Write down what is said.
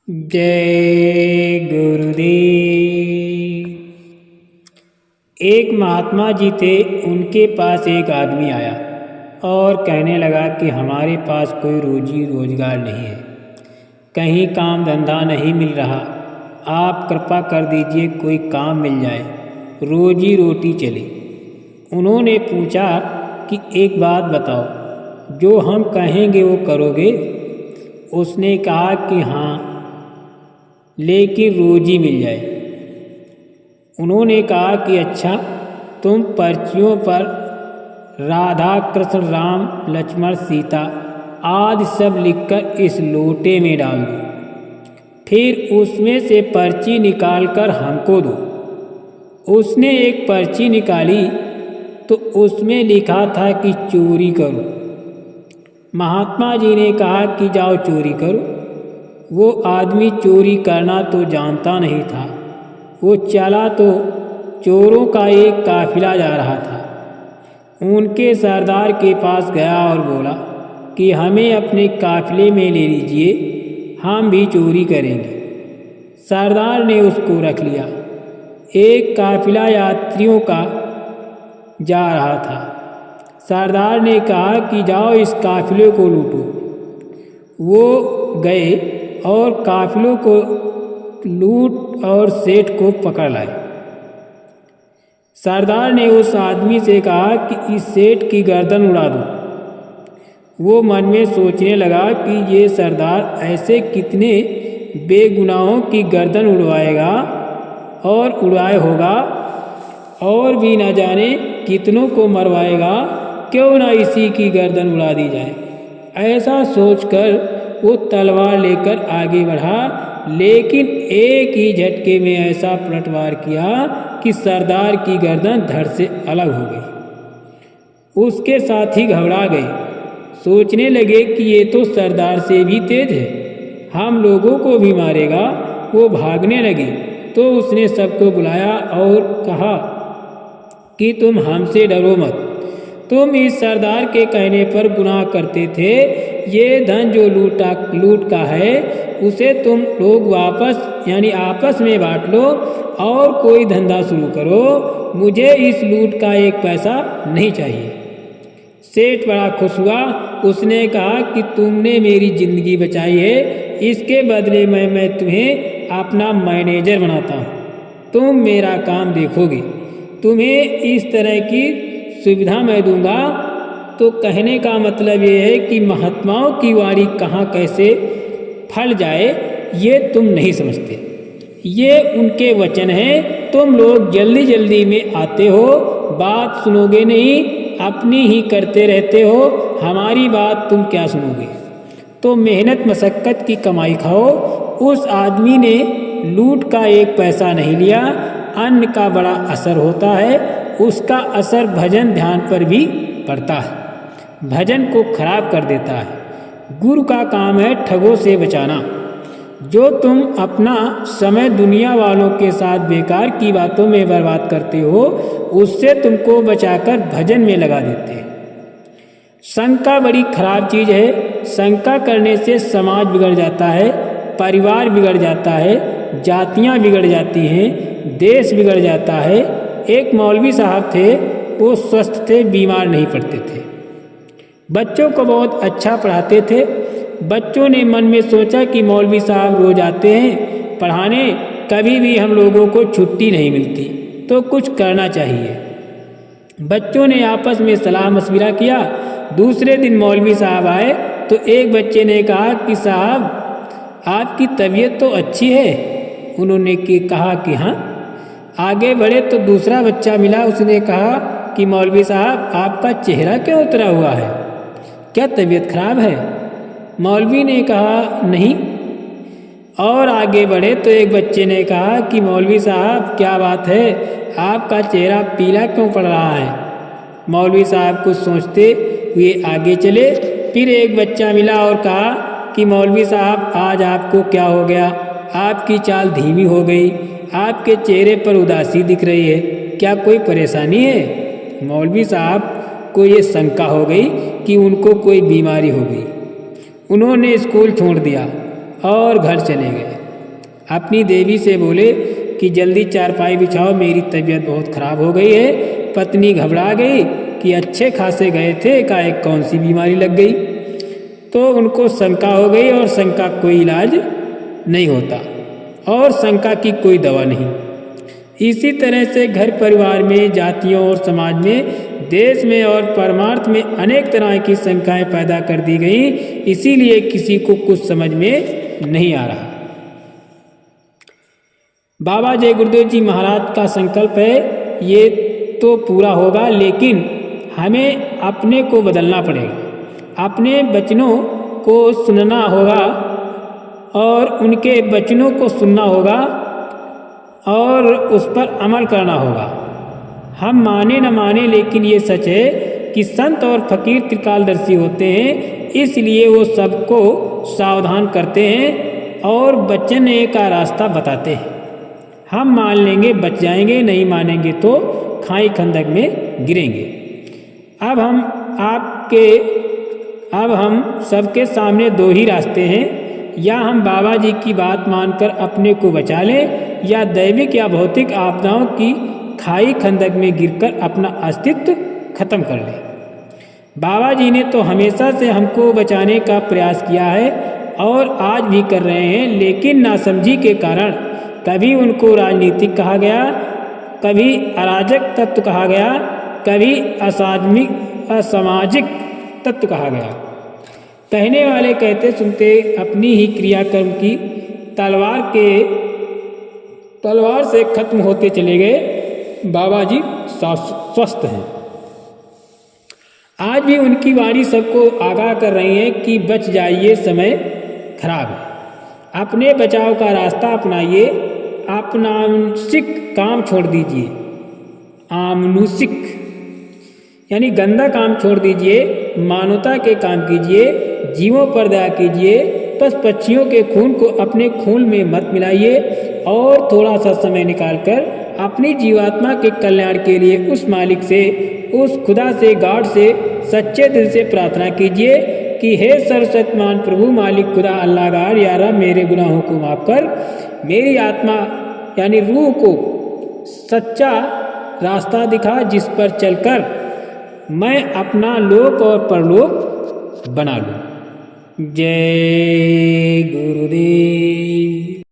जय गुरुदेव। एक महात्मा जी थे, उनके पास एक आदमी आया और कहने लगा कि हमारे पास कोई रोजी रोजगार नहीं है, कहीं काम धंधा नहीं मिल रहा, आप कृपा कर दीजिए कोई काम मिल जाए, रोजी रोटी चले। उन्होंने पूछा कि एक बात बताओ, जो हम कहेंगे वो करोगे? उसने कहा कि हाँ, लेकिन रोजी मिल जाए। उन्होंने कहा कि अच्छा, तुम पर्चियों पर राधा कृष्ण राम लक्ष्मण सीता आदि सब लिखकर इस लोटे में डाल दो, फिर उसमें से पर्ची निकालकर हमको दो। उसने एक पर्ची निकाली तो उसमें लिखा था कि चोरी करो। महात्मा जी ने कहा कि जाओ चोरी करो। वो आदमी चोरी करना तो जानता नहीं था। वो चला तो चोरों का एक काफिला जा रहा था। उनके सरदार के पास गया और बोला कि हमें अपने काफिले में ले लीजिए, हम भी चोरी करेंगे। सरदार ने उसको रख लिया। एक काफिला यात्रियों का जा रहा था। सरदार ने कहा कि जाओ इस काफिले को लूटो। वो गए और काफिलों को लूट और सेठ को पकड़ लाए। सरदार ने उस आदमी से कहा कि इस सेठ की गर्दन उड़ा दो। वो मन में सोचने लगा कि ये सरदार ऐसे कितने बेगुनाहों की गर्दन उड़वाएगा और उड़ाए होगा, और भी न जाने कितनों को मरवाएगा, क्यों ना इसी की गर्दन उड़ा दी जाए। ऐसा सोचकर वो तलवार लेकर आगे बढ़ा, लेकिन एक ही झटके में ऐसा पलटवार किया कि सरदार की गर्दन धड़ से अलग हो गई। उसके साथी घबरा गए, सोचने लगे कि ये तो सरदार से भी तेज है, हम लोगों को भी मारेगा। वो भागने लगे तो उसने सबको बुलाया और कहा कि तुम हमसे डरो मत, तुम इस सरदार के कहने पर गुनाह करते थे। ये धन जो लूट का है उसे तुम लोग वापस यानी आपस में बांट लो और कोई धंधा शुरू करो, मुझे इस लूट का एक पैसा नहीं चाहिए। सेठ बड़ा खुश हुआ। उसने कहा कि तुमने मेरी जिंदगी बचाई है, इसके बदले में मैं तुम्हें अपना मैनेजर बनाता हूँ, तुम मेरा काम देखोगे, तुम्हें इस तरह की सुविधा मैं दूंगा। तो कहने का मतलब ये है कि महात्माओं की वाणी कहाँ कैसे फल जाए ये तुम नहीं समझते। ये उनके वचन हैं, तुम लोग जल्दी जल्दी में आते हो, बात सुनोगे नहीं, अपनी ही करते रहते हो, हमारी बात तुम क्या सुनोगे। तो मेहनत मशक्क़त की कमाई खाओ। उस आदमी ने लूट का एक पैसा नहीं लिया। अन्न का बड़ा असर होता है, उसका असर भजन ध्यान पर भी पड़ता है, भजन को खराब कर देता है। गुरु का काम है ठगों से बचाना। जो तुम अपना समय दुनिया वालों के साथ बेकार की बातों में बर्बाद करते हो, उससे तुमको बचाकर भजन में लगा देते हैं। शंका बड़ी खराब चीज़ है। शंका करने से समाज बिगड़ जाता है, परिवार बिगड़ जाता है, जातियाँ बिगड़ जाती हैं, देश बिगड़ जाता है। एक मौलवी साहब थे, वो स्वस्थ थे, बीमार नहीं पड़ते थे, बच्चों को बहुत अच्छा पढ़ाते थे। बच्चों ने मन में सोचा कि मौलवी साहब रोज आते हैं पढ़ाने, कभी भी हम लोगों को छुट्टी नहीं मिलती, तो कुछ करना चाहिए। बच्चों ने आपस में सलाह मशविरा किया। दूसरे दिन मौलवी साहब आए तो एक बच्चे ने कहा कि साहब आपकी तबीयत तो अच्छी है। उन्होंने कहा कि हाँ। आगे बढ़े तो दूसरा बच्चा मिला, उसने कहा कि मौलवी साहब आपका चेहरा क्यों उतरा हुआ है, क्या तबीयत खराब है? मौलवी ने कहा नहीं। और आगे बढ़े तो एक बच्चे ने कहा कि मौलवी साहब क्या बात है, आपका चेहरा पीला क्यों पड़ रहा है? मौलवी साहब कुछ सोचते हुए आगे चले। फिर एक बच्चा मिला और कहा कि मौलवी साहब आज आपको क्या हो गया, आपकी चाल धीमी हो गई, आपके चेहरे पर उदासी दिख रही है, क्या कोई परेशानी है? मौलवी साहब को ये शंका हो गई कि उनको कोई बीमारी हो गई। उन्होंने स्कूल छोड़ दिया और घर चले गए। अपनी देवी से बोले कि जल्दी चारपाई बिछाओ, मेरी तबीयत बहुत खराब हो गई है। पत्नी घबरा गई कि अच्छे खासे गए थे, एकाएक कौन सी बीमारी लग गई। तो उनको शंका हो गई और शंका कोई इलाज नहीं होता और शंका की कोई दवा नहीं। इसी तरह से घर परिवार में, जातियों और समाज में, देश में और परमार्थ में अनेक तरह की शंकाएं पैदा कर दी गई। इसीलिए किसी को कुछ समझ में नहीं आ रहा। बाबा जय गुरुदेव जी महाराज का संकल्प है ये तो पूरा होगा, लेकिन हमें अपने को बदलना पड़ेगा। अपने वचनों को सुनना होगा और उनके वचनों को सुनना होगा और उस पर अमल करना होगा। हम माने न माने, लेकिन ये सच है कि संत और फकीर त्रिकालदर्शी होते हैं, इसलिए वो सबको सावधान करते हैं और बचने का रास्ता बताते हैं। हम मान लेंगे बच जाएंगे, नहीं मानेंगे तो खाई खंदक में गिरेंगे। अब हम सबके सामने दो ही रास्ते हैं, या हम बाबा जी की बात मानकर अपने को बचा लें, या दैविक या भौतिक आपदाओं की खाई खंदक में गिरकर अपना अस्तित्व खत्म कर लें। बाबा जी ने तो हमेशा से हमको बचाने का प्रयास किया है और आज भी कर रहे हैं, लेकिन नासमझी के कारण कभी उनको राजनीतिक कहा गया, कभी अराजक तत्व कहा गया, कभी असामाजिक तत्व कहा गया। कहने वाले कहते सुनते अपनी ही क्रियाकर्म की तलवार से खत्म होते चले गए। बाबा जी स्वस्थ हैं। आज भी उनकी वाणी सबको आगाह कर रही है कि बच जाइए, समय खराब है। अपने बचाव का रास्ता अपनाइए, आपनांशिक काम छोड़ दीजिए। आमनुषिक यानी गंदा काम छोड़ दीजिए, मानवता के काम कीजिए, जीवों पर दया कीजिए। पशु पक्षियों के खून को अपने खून में मत मिलाइए और थोड़ा सा समय निकालकर अपनी जीवात्मा के कल्याण के लिए उस मालिक से, उस खुदा से, गॉड से सच्चे दिल से प्रार्थना कीजिए कि हे सर्वशक्तिमान प्रभु, मालिक, खुदा, अल्लाह, गॉड, या रब, मेरे गुनाहों को माफ कर, मेरी आत्मा यानी रूह को सच्चा रास्ता दिखा जिस पर चलकर मैं अपना लोक और परलोक बना लूं। जय गुरुदेव।